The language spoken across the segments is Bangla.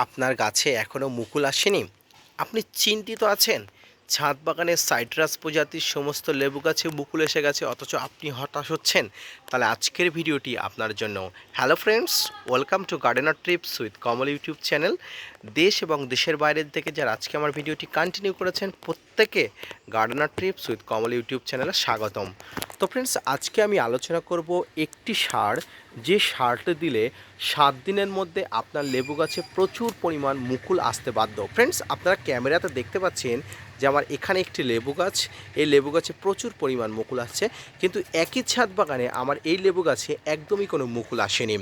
আপনার গাছে এখনও মুকুল আসেনি, আপনি চিন্তিত আছেন। ছাদ বাগানের সাইট্রাস প্রজাতির সমস্ত লেবু গাছে মুকুল এসে গেছে, অথচ আপনি হতাশ হচ্ছেন। তাহলে আজকের ভিডিওটি আপনার জন্য। Hello friends, welcome to gardener TRIPS with Kamal YouTube channel. দেশ এবং দেশের বাইরের থেকে যারা আজকে আমার ভিডিওটি কন্টিনিউ করেছেন, প্রত্যেকে gardener TRIPS with Kamal YouTube চ্যানেলে স্বাগতম। তো ফ্রেন্ডস, আজকে আমি আলোচনা করব একটি সার, যে সারটি দিলে 7 দিনের মধ্যে আপনার লেবু গাছে প্রচুর পরিমাণ মুকুল আসতে বাধ্য। ফ্রেন্ডস, আপনারা ক্যামেরাতে দেখতে পাচ্ছেন যে আমার এখানে একটি লেবু গাছ, এই লেবু গাছে প্রচুর পরিমাণ মুকুল আসছে, কিন্তু একই ছাদ বাগানে আমার এই লেবু গাছে একদমই কোনো মুকুল আসেনি।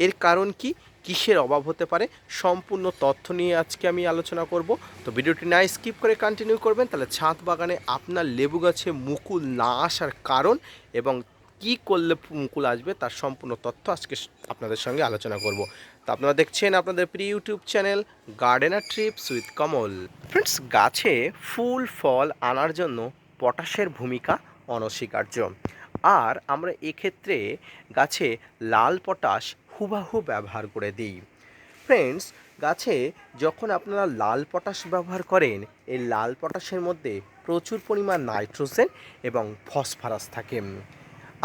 এর কারণ কি, কিসের অভাব হতে পারে, সম্পূর্ণ তথ্য নিয়ে আজকে আমি আলোচনা করব। তো ভিডিওটি না স্কিপ করে কন্টিনিউ করবেন, তাহলে ছাদ বাগানে আপনার লেবু গাছে মুকুল না আসার কারণ এবং কি করলে মুকুল আসবে তার সম্পূর্ণ তথ্য আজকে আপনাদের সঙ্গে আলোচনা করব। তো আপনারা দেখছেন আপনাদের প্রিয় YouTube channel gardener TRIPS with Kamal. Friends, গাছে ফুল ফল আনার জন্য পটাশের ভূমিকা অনস্বীকার্য। আর আমরা এক্ষেত্রে গাছে লাল পটাশ হুবাহু ব্যবহার করে দিই। ফ্রেন্ডস, গাছে যখন আপনারা লাল পটাশ ব্যবহার করেন, এই লাল পটাশের মধ্যে প্রচুর পরিমাণ নাইট্রোজেন এবং ফসফরাস থাকে।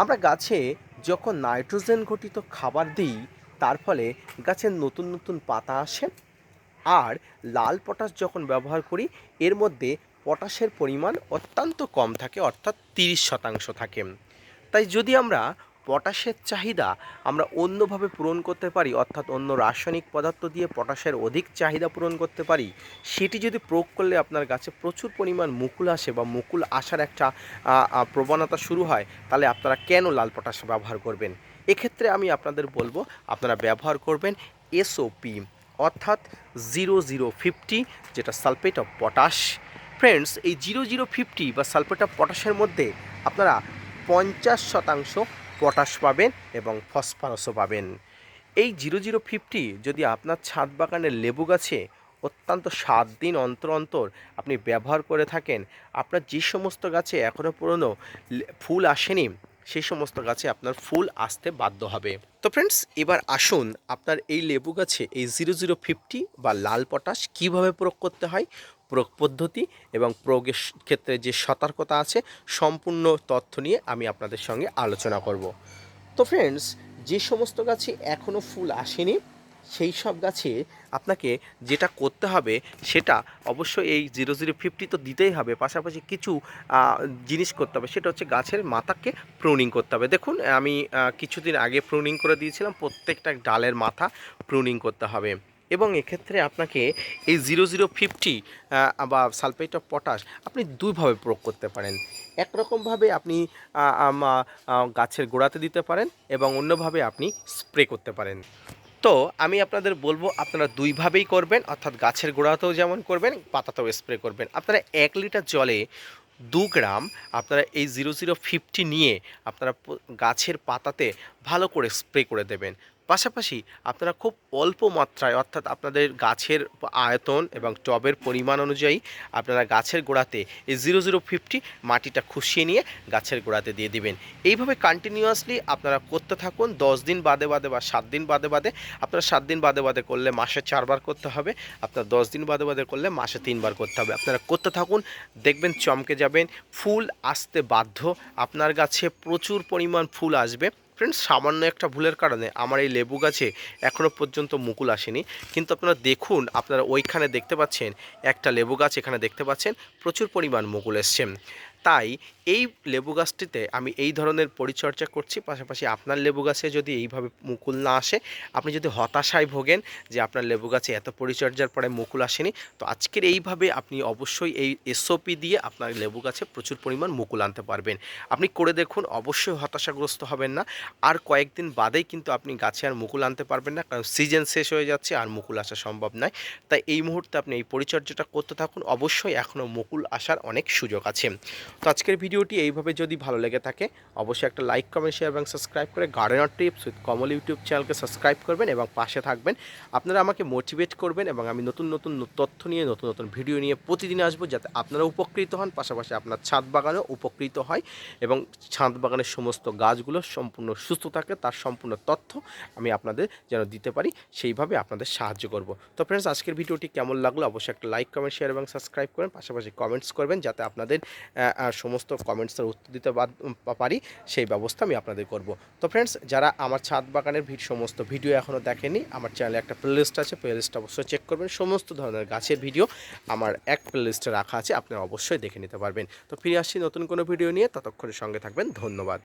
আমরা গাছে যখন নাইট্রোজেন ঘটিত খাবার দিই, তার ফলে গাছের নতুন নতুন পাতা আসে। আর লাল পটাশ যখন ব্যবহার করি, এর মধ্যে পটাশের পরিমাণ অত্যন্ত কম থাকে, অর্থাৎ 30% থাকে। তাই যদি আমরা পটাশের চাহিদা আমরা অন্যভাবে পূরণ করতে পারি, অর্থাৎ অন্য রাসায়নিক পদার্থ দিয়ে পটাশের অধিক চাহিদা পূরণ করতে পারি, সেটি যদি প্রয়োগ করলে আপনার গাছে প্রচুর পরিমাণ মুকুল আসে বা মুকুল আসার একটা প্রবণতা শুরু হয়, তাহলে আপনারা কেন লাল পটাশ ব্যবহার করবেন? এক্ষেত্রে আমি আপনাদের বলবো, আপনারা ব্যবহার করবেন এসওপি, অর্থাৎ 0050, যেটা সালফেট অফ পটাশ। ফ্রেন্ডস, এই 0050 বা সালফেট অফ পটাশের মধ্যে আপনারা 50% পটাশ পাবেন এবং ফসফরাসও পাবেন। এই 0050 যদি আপনার ছাদ বাগানের লেবু গাছে অত্যন্ত 7 দিন অন্তর অন্তর আপনি ব্যবহার করে থাকেন, আপনার যে সমস্ত গাছে এখনও পুরনো ফুল আসেনি, সেই সমস্ত গাছে আপনার ফুল আসতে বাধ্য হবে। তো ফ্রেন্ডস, এবার আসুন আপনার এই লেবু গাছে এই 0050 বা লাল পটাশ কীভাবে প্রয়োগ করতে হয়, প্রয়োগ পদ্ধতি এবং প্রয়োগের ক্ষেত্রে যে সতর্কতা আছে, সম্পূর্ণ তথ্য নিয়ে আমি আপনাদের সঙ্গে আলোচনা করব। তো ফ্রেন্ডস, যে সমস্ত গাছে এখনও ফুল আসেনি, সেই সব গাছে আপনাকে যেটা করতে হবে সেটা অবশ্যই এই 0050 তো দিতেই হবে, পাশাপাশি কিছু জিনিস করতে হবে। সেটা হচ্ছে গাছের মাথাকে প্রুনিং করতে হবে। দেখুন, আমি কিছুদিন আগে প্রুনিং করে দিয়েছিলাম, প্রত্যেকটা ডালের মাথা প্রুনিং করতে হবে। এবং এক্ষেত্রে আপনাকে এই 0050 বা সালফেট অফ পটাশ আপনি দুইভাবে প্রয়োগ করতে পারেন। একরকমভাবে আপনি গাছের গোড়াতে দিতে পারেন এবং অন্যভাবে আপনি স্প্রে করতে পারেন। তো আমি আপনাদের বলবো, আপনারা দুইভাবেই করবেন, অর্থাৎ গাছের গোড়াতেও যেমন করবেন, পাতাতেও স্প্রে করবেন। আপনারা 1 লিটার জলে 2 গ্রাম আপনারা এই 0050 নিয়ে আপনারা গাছের পাতাতে ভালো করে স্প্রে করে দেবেন। পাশাপাশি আপনারা খুব অল্প মাত্রায়, অর্থাৎ আপনাদের গাছের আয়তন এবং টবের পরিমাণ অনুযায়ী আপনারা গাছের গোড়াতে এই 0050 মাটিটা খুশিয়ে নিয়ে গাছের গোড়াতে দিয়ে দিবেন। এইভাবে কন্টিনিউয়াসলি আপনারা করতে থাকুন, 10 দিন বাদে বাদে বা 7 দিন বাদে বাদে। আপনারা 7 দিন বাদে বাদে করলে মাসে 4 বার করতে হবে, আপনার 10 দিন বাদে বাদে করলে মাসে 3 বার করতে হবে। আপনারা করতে থাকুন, দেখবেন চমকে যাবেন, ফুল আসতে বাধ্য, আপনার গাছে প্রচুর পরিমাণ ফুল আসবে। ফ্রেন্ডস, সামান্য একটা ভুলের কারণে আমার এই লেবু গাছে এখনও পর্যন্ত মুকুল আসেনি, কিন্তু আপনারা দেখুন, আপনারা ওইখানে দেখতে পাচ্ছেন একটা লেবু গাছ, এখানে দেখতে পাচ্ছেন প্রচুর পরিমাণ মুকুল এসছে। তাই এই লেবু গাছটিতে আমি এই ধরনের পরিচর্যা করছি। পাশাপাশি আপনার লেবু গাছে যদি এইভাবে মুকুল না আসে, আপনি যদি হতাশায় ভোগেন যে আপনার লেবু গাছে এত পরিচর্যার পরে মুকুল আসেনি, তো আজকের এইভাবে আপনি অবশ্যই এই এসওপি দিয়ে আপনার লেবু গাছে প্রচুর পরিমাণ মুকুল আনতে পারবেন। আপনি করে দেখুন, অবশ্যই হতাশাগ্রস্ত হবেন না। আর কয়েকদিন বাদেই কিন্তু আপনি গাছে আর মুকুল আনতে পারবেন না, কারণ সিজন শেষ হয়ে যাচ্ছে, আর মুকুল আসা সম্ভব নয়। তাই এই মুহূর্তে আপনি এই পরিচর্যাটা করতে থাকুন, অবশ্যই এখনও মুকুল আসার অনেক সুযোগ আছে। তো আজকের ভিডিওটি এইভাবে যদি ভালো লেগে থাকে অবশ্যই একটা লাইক, কমেন্ট, শেয়ার এবং সাবস্ক্রাইব করে gardener tips with Kamal YouTube চ্যানেলকে সাবস্ক্রাইব করবেন এবং পাশে থাকবেন। আপনারা আমাকে মোটিভেট করবেন এবং আমি নতুন নতুন তথ্য নিয়ে নতুন নতুন ভিডিও নিয়ে প্রতিদিন আসবো, যাতে আপনারা উপকৃত হন, পাশাপাশি আপনার ছাদ বাগানও উপকৃত হয় এবং ছাদ বাগানের সমস্ত গাছগুলো সম্পূর্ণ সুস্থ থাকে তার সম্পূর্ণ তথ্য আমি আপনাদের যেন দিতে পারি, সেইভাবে আপনাদের সাহায্য করব। তো ফ্রেন্ডস, আজকের ভিডিওটি কেমন লাগলো অবশ্যই একটা লাইক, কমেন্ট, শেয়ার এবং সাবস্ক্রাইব করেন, পাশাপাশি কমেন্টস করবেন, যাতে আপনাদের সমস্ত কমেন্টসের উত্তর দিতে পারি, সেই ব্যবস্থা আমি আপনাদের করব। তো ফ্রেন্ডস, যারা আমার ছাদ বাগানের সমস্ত ভিডিও এখনও দেখেনি, আমার চ্যানেলে একটা প্লেলিস্ট আছে, প্লেলিস্টটা অবশ্যই চেক করবেন। সমস্ত ধরনের গাছের ভিডিও আমার এক প্লেলিস্টে রাখা আছে, আপনারা অবশ্যই দেখে নিতে পারবেন। তো ফিরে আসছি নতুন কোনো ভিডিও নিয়ে, ততক্ষণের সঙ্গে থাকবেন। ধন্যবাদ।